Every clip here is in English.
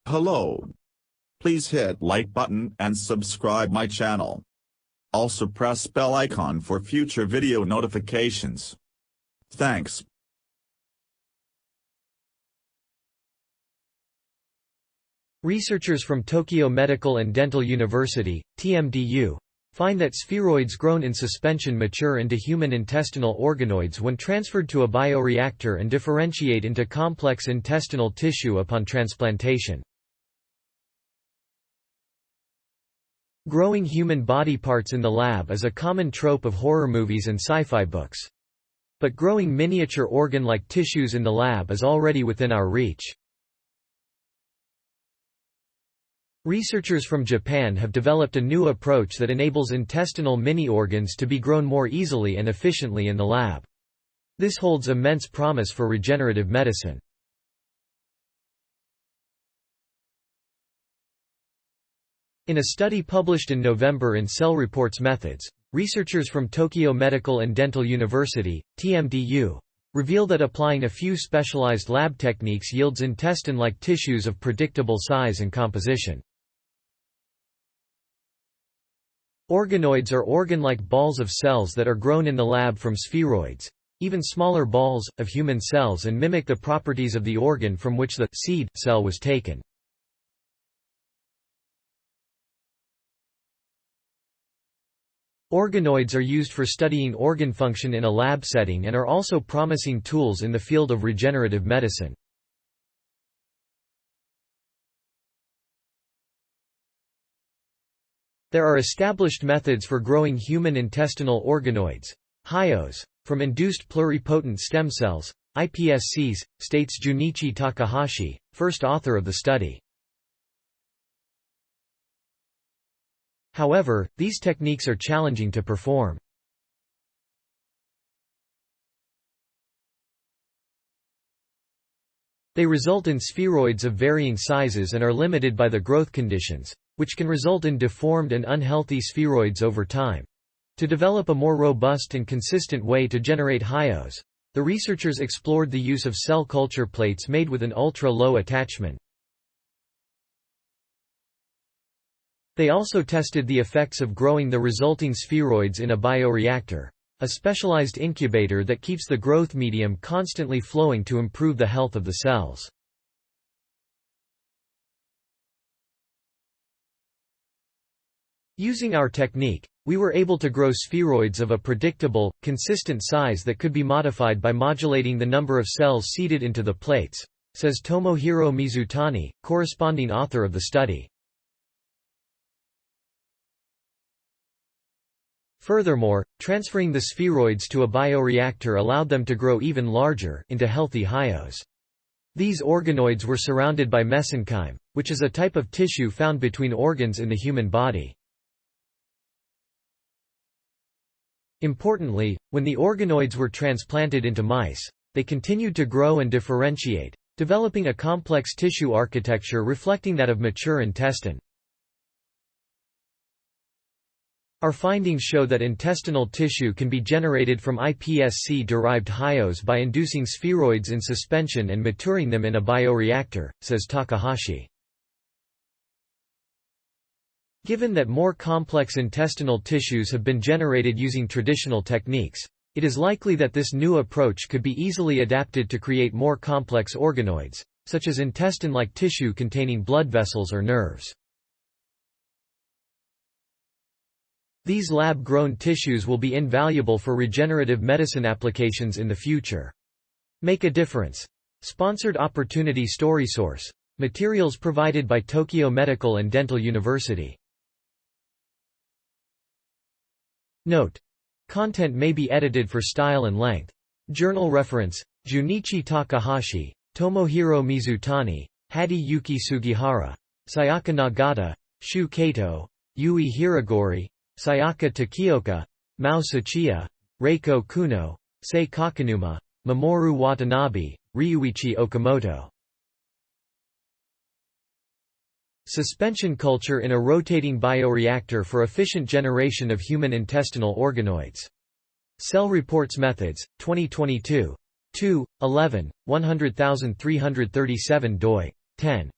Hello. Please hit like button and subscribe my channel. Also press bell icon for future video notifications. Thanks. Researchers from Tokyo Medical and Dental University, TMDU, find that spheroids grown in suspension mature into human intestinal organoids when transferred to a bioreactor and differentiate into complex intestinal tissue upon transplantation. Growing human body parts in the lab is a common trope of horror movies and sci-fi books. But growing miniature organ-like tissues in the lab is already within our reach. Researchers from Japan have developed a new approach that enables intestinal mini-organs to be grown more easily and efficiently in the lab. This holds immense promise for regenerative medicine. In a study published in November in Cell Reports Methods, researchers from Tokyo Medical and Dental University, TMDU, reveal that applying a few specialized lab techniques yields intestine-like tissues of predictable size and composition. Organoids are organ-like balls of cells that are grown in the lab from spheroids, even smaller balls, of human cells and mimic the properties of the organ from which the seed cell was taken. Organoids are used for studying organ function in a lab setting and are also promising tools in the field of regenerative medicine. There are established methods for growing human intestinal organoids, HIOs, from induced pluripotent stem cells, iPSCs, states Junichi Takahashi, first author of the study. However, these techniques are challenging to perform. They result in spheroids of varying sizes and are limited by the growth conditions, which can result in deformed and unhealthy spheroids over time. To develop a more robust and consistent way to generate HIOs, the researchers explored the use of cell culture plates made with an ultra-low attachment. They also tested the effects of growing the resulting spheroids in a bioreactor, a specialized incubator that keeps the growth medium constantly flowing to improve the health of the cells. Using our technique, we were able to grow spheroids of a predictable, consistent size that could be modified by modulating the number of cells seeded into the plates, says Tomohiro Mizutani, corresponding author of the study. Furthermore, transferring the spheroids to a bioreactor allowed them to grow even larger into healthy HIOs. These organoids were surrounded by mesenchyme, which is a type of tissue found between organs in the human body. Importantly, when the organoids were transplanted into mice, they continued to grow and differentiate, developing a complex tissue architecture reflecting that of mature intestine. Our findings show that intestinal tissue can be generated from iPSC-derived HIOs by inducing spheroids in suspension and maturing them in a bioreactor, says Takahashi. Given that more complex intestinal tissues have been generated using traditional techniques, it is likely that this new approach could be easily adapted to create more complex organoids, such as intestine-like tissue containing blood vessels or nerves. These lab-grown tissues will be invaluable for regenerative medicine applications in the future. Make a difference. Sponsored Opportunity Story Source. Materials provided by Tokyo Medical and Dental University. Note: content may be edited for style and length. Journal reference: Junichi Takahashi, Tomohiro Mizutani, Hadi Yuki Sugihara, Sayaka Nagata, Shu Kato, Yui Hiragori, Sayaka Takioka, Mao Tsuchiya, Reiko Kuno, Sei Kakanuma, Mamoru Watanabe, Ryuichi Okamoto. Suspension culture in a rotating bioreactor for efficient generation of human intestinal organoids. Cell Reports Methods, 2022. 2, 11, 100337 doi. 10.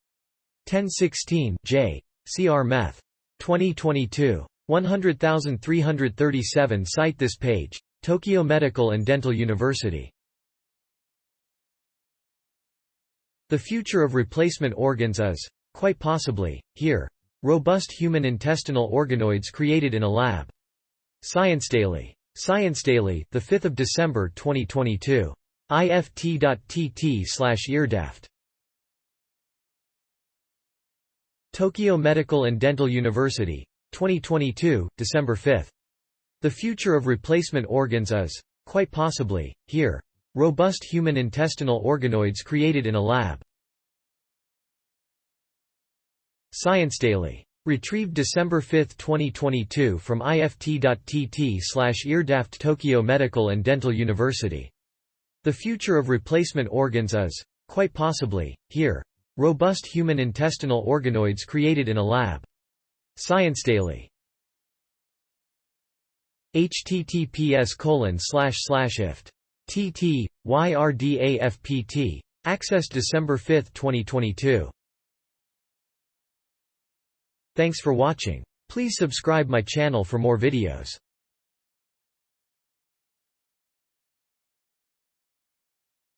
1016 J. CR Meth. 2022. 100,337 Cite this page. Tokyo Medical and Dental University. The future of replacement organs is, quite possibly, here. Robust human intestinal organoids created in a lab. Science Daily. Science Daily, 5 December 2022. ift.tt/eardeft. Tokyo Medical and Dental University. 2022, December 5. The future of replacement organs is, quite possibly, here. Robust human intestinal organoids created in a lab. Science Daily. Retrieved December 5, 2022 from ift.tt/eardeft. Tokyo Medical and Dental University. The future of replacement organs is, quite possibly, here. Robust human intestinal organoids created in a lab. Science Daily. https://ift.tt/yrdafpt. Accessed December 5, 2022. Thanks for watching. Please subscribe my channel for more videos.